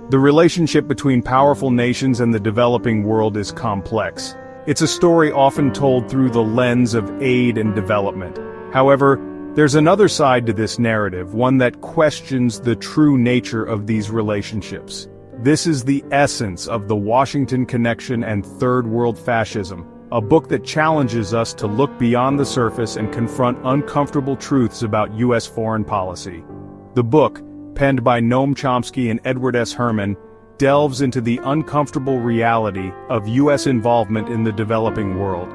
The relationship between powerful nations and the developing world is complex. It's a story often told through the lens of aid and development. However, there's another side to this narrative, one that questions the true nature of these relationships. This is the essence of The Washington Connection and Third World Fascism, a book that challenges us to look beyond the surface and confront uncomfortable truths about U.S. foreign policy. The book, penned by Noam Chomsky and Edward S. Herman, delves into the uncomfortable reality of U.S. involvement in the developing world.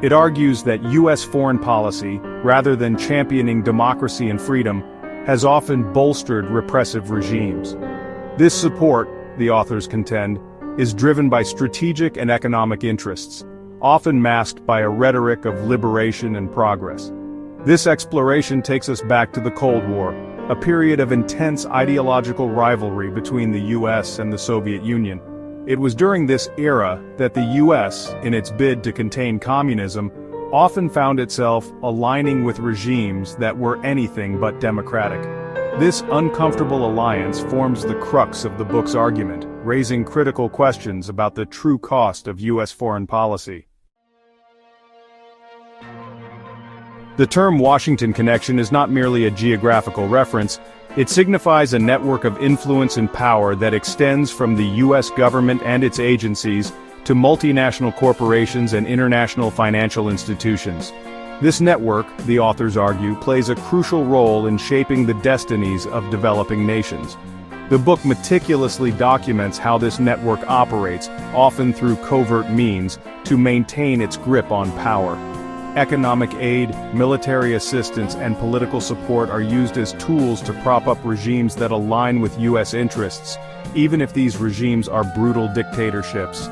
It argues that U.S. foreign policy, rather than championing democracy and freedom, has often bolstered repressive regimes. This support, the authors contend, is driven by strategic and economic interests, often masked by a rhetoric of liberation and progress. This exploration takes us back to the Cold War, a period of intense ideological rivalry between the U.S. and the Soviet Union. It was during this era that the U.S., in its bid to contain communism, often found itself aligning with regimes that were anything but democratic. This uncomfortable alliance forms the crux of the book's argument, raising critical questions about the true cost of U.S. foreign policy. The term Washington Connection is not merely a geographical reference, it signifies a network of influence and power that extends from the U.S. government and its agencies to multinational corporations and international financial institutions. This network, the authors argue, plays a crucial role in shaping the destinies of developing nations. The book meticulously documents how this network operates, often through covert means, to maintain its grip on power. Economic aid, military assistance, and political support are used as tools to prop up regimes that align with U.S. interests, even if these regimes are brutal dictatorships.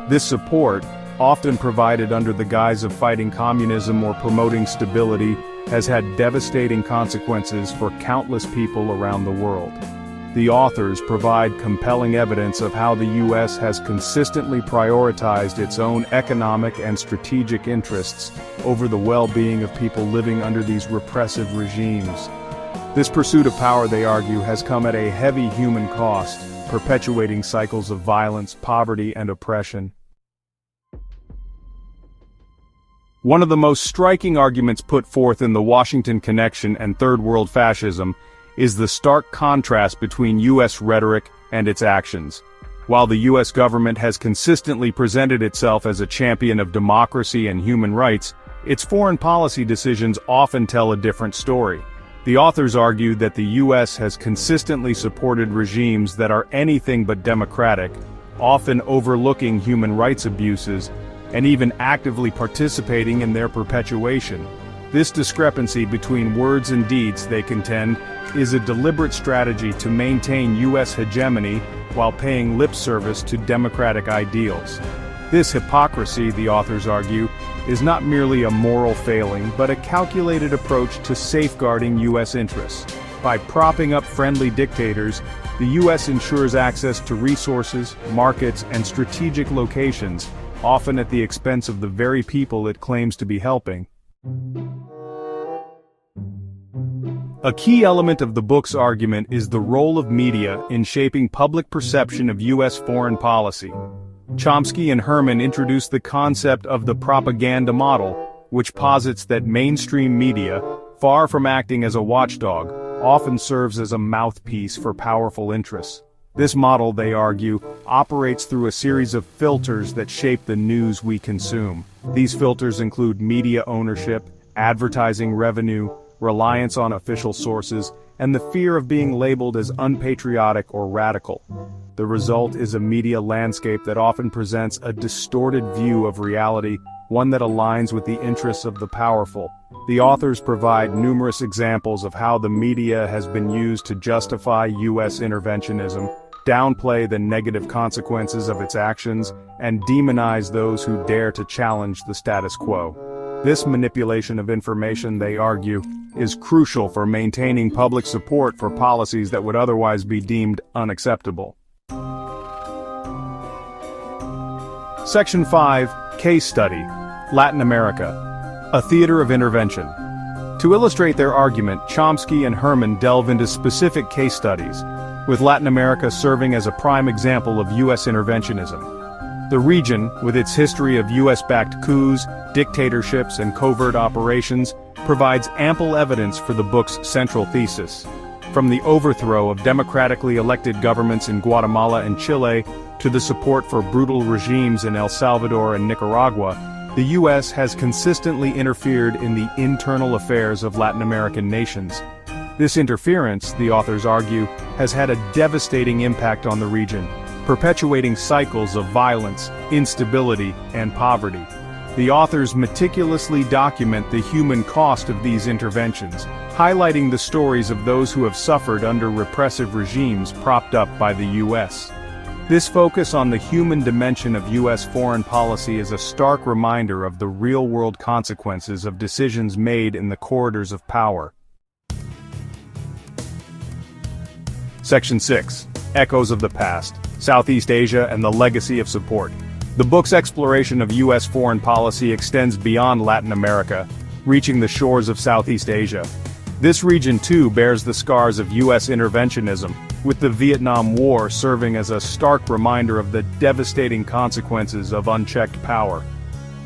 This support, often provided under the guise of fighting communism or promoting stability, has had devastating consequences for countless people around the world. The authors provide compelling evidence of how the U.S. has consistently prioritized its own economic and strategic interests over the well-being of people living under these repressive regimes. This pursuit of power, they argue, has come at a heavy human cost, perpetuating cycles of violence, poverty, and oppression. One of the most striking arguments put forth in The Washington Connection and Third World Fascism is the stark contrast between U.S. rhetoric and its actions. While the U.S. government has consistently presented itself as a champion of democracy and human rights, its foreign policy decisions often tell a different story. The authors argue that the U.S. has consistently supported regimes that are anything but democratic, often overlooking human rights abuses, and even actively participating in their perpetuation. This discrepancy between words and deeds, they contend, is a deliberate strategy to maintain U.S. hegemony while paying lip service to democratic ideals. This hypocrisy, the authors argue, is not merely a moral failing but a calculated approach to safeguarding U.S. interests. By propping up friendly dictators, the U.S. ensures access to resources, markets, and strategic locations, often at the expense of the very people it claims to be helping. A key element of the book's argument is the role of media in shaping public perception of U.S. foreign policy. Chomsky and Herman introduced the concept of the propaganda model, which posits that mainstream media, far from acting as a watchdog, often serves as a mouthpiece for powerful interests. This model, they argue, operates through a series of filters that shape the news we consume. These filters include media ownership, advertising revenue, reliance on official sources, and the fear of being labeled as unpatriotic or radical. The result is a media landscape that often presents a distorted view of reality, one that aligns with the interests of the powerful. The authors provide numerous examples of how the media has been used to justify U.S. interventionism, downplay the negative consequences of its actions, and demonize those who dare to challenge the status quo. This manipulation of information, they argue, is crucial for maintaining public support for policies that would otherwise be deemed unacceptable. Section 5, Case Study, Latin America, a Theater of Intervention. To illustrate their argument, Chomsky and Herman delve into specific case studies. with Latin America serving as a prime example of U.S. interventionism. The region, with its history of U.S.-backed coups, dictatorships, and covert operations, provides ample evidence for the book's central thesis. From the overthrow of democratically elected governments in Guatemala and Chile to the support for brutal regimes in El Salvador and Nicaragua, the U.S. has consistently interfered in the internal affairs of Latin American nations. This interference, the authors argue, has had a devastating impact on the region, perpetuating cycles of violence, instability, and poverty. The authors meticulously document the human cost of these interventions, highlighting the stories of those who have suffered under repressive regimes propped up by the U.S. This focus on the human dimension of U.S. foreign policy is a stark reminder of the real-world consequences of decisions made in the corridors of power. Section 6. Echoes of the Past, Southeast Asia and the Legacy of Support. The book's exploration of U.S. foreign policy extends beyond Latin America, reaching the shores of Southeast Asia. This region too bears the scars of U.S. interventionism, with the Vietnam War serving as a stark reminder of the devastating consequences of unchecked power.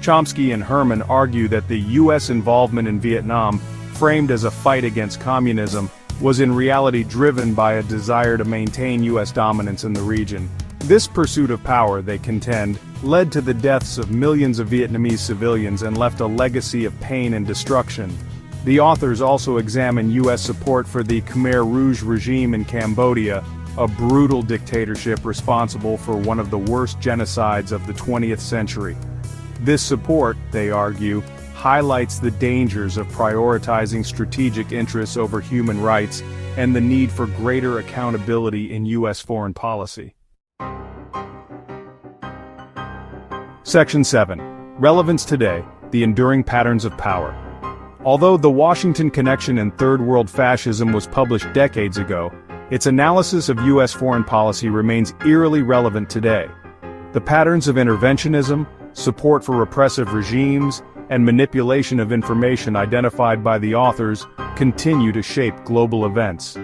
Chomsky and Herman argue that the U.S. involvement in Vietnam, framed as a fight against communism, was in reality driven by a desire to maintain U.S. dominance in the region. This pursuit of power, they contend, led to the deaths of millions of Vietnamese civilians and left a legacy of pain and destruction. The authors also examine U.S. support for the Khmer Rouge regime in Cambodia, a brutal dictatorship responsible for one of the worst genocides of the 20th century. This support, they argue, highlights the dangers of prioritizing strategic interests over human rights and the need for greater accountability in U.S. foreign policy. Section 7. Relevance Today, the Enduring Patterns of Power. Although The Washington Connection and Third World Fascism was published decades ago, its analysis of U.S. foreign policy remains eerily relevant today. The patterns of interventionism, support for repressive regimes, and manipulation of information identified by the authors continue to shape global events.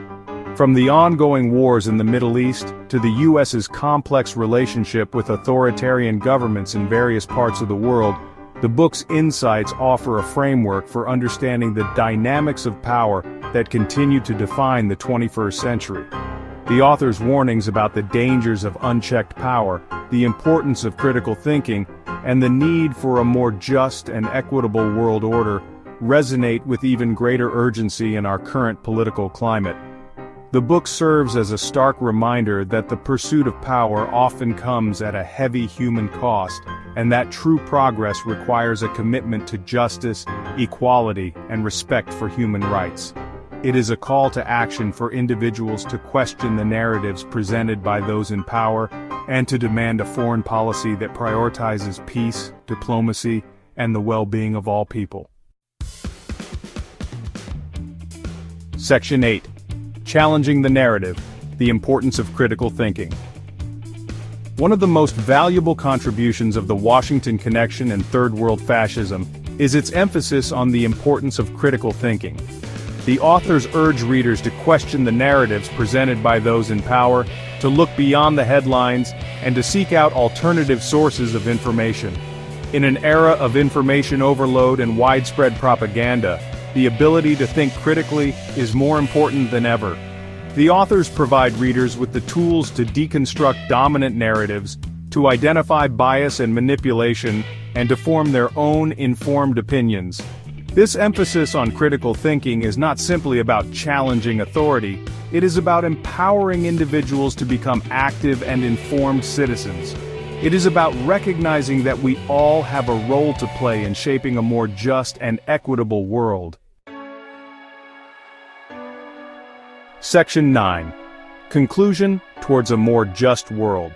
From the ongoing wars in the Middle East to the U.S.'s complex relationship with authoritarian governments in various parts of the world, the book's insights offer a framework for understanding the dynamics of power that continue to define the 21st century. The author's warnings about the dangers of unchecked power, the importance of critical thinking, and the need for a more just and equitable world order resonate with even greater urgency in our current political climate. The book serves as a stark reminder that the pursuit of power often comes at a heavy human cost, and that true progress requires a commitment to justice, equality, and respect for human rights. It is a call to action for individuals to question the narratives presented by those in power and to demand a foreign policy that prioritizes peace, diplomacy, and the well-being of all people. Section 8. Challenging the Narrative, the Importance of Critical Thinking. One of the most valuable contributions of the Washington Connection and Third World Fascism is its emphasis on the importance of critical thinking. The authors urge readers to question the narratives presented by those in power, to look beyond the headlines, and to seek out alternative sources of information. In an era of information overload and widespread propaganda, the ability to think critically is more important than ever. The authors provide readers with the tools to deconstruct dominant narratives, to identify bias and manipulation, and to form their own informed opinions. This emphasis on critical thinking is not simply about challenging authority, it is about empowering individuals to become active and informed citizens. It is about recognizing that we all have a role to play in shaping a more just and equitable world. Section 9. Conclusion towards a more just world.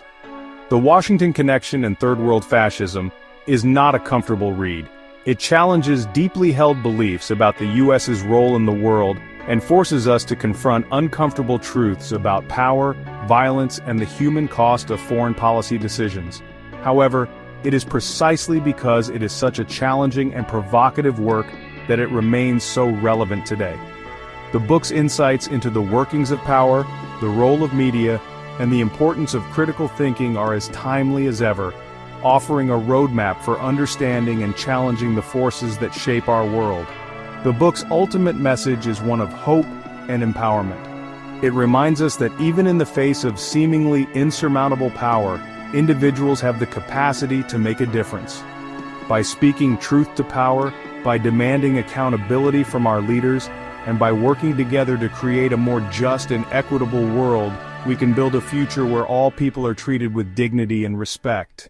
The Washington Connection and Third World Fascism is not a comfortable read. It challenges deeply held beliefs about the U.S.'s role in the world and forces us to confront uncomfortable truths about power, violence, and the human cost of foreign policy decisions. However, it is precisely because it is such a challenging and provocative work that it remains so relevant today. The book's insights into the workings of power, the role of media, and the importance of critical thinking are as timely as ever, offering a roadmap for understanding and challenging the forces that shape our world. The book's ultimate message is one of hope and empowerment. It reminds us that even in the face of seemingly insurmountable power, individuals have the capacity to make a difference. By speaking truth to power, by demanding accountability from our leaders, and by working together to create a more just and equitable world, we can build a future where all people are treated with dignity and respect.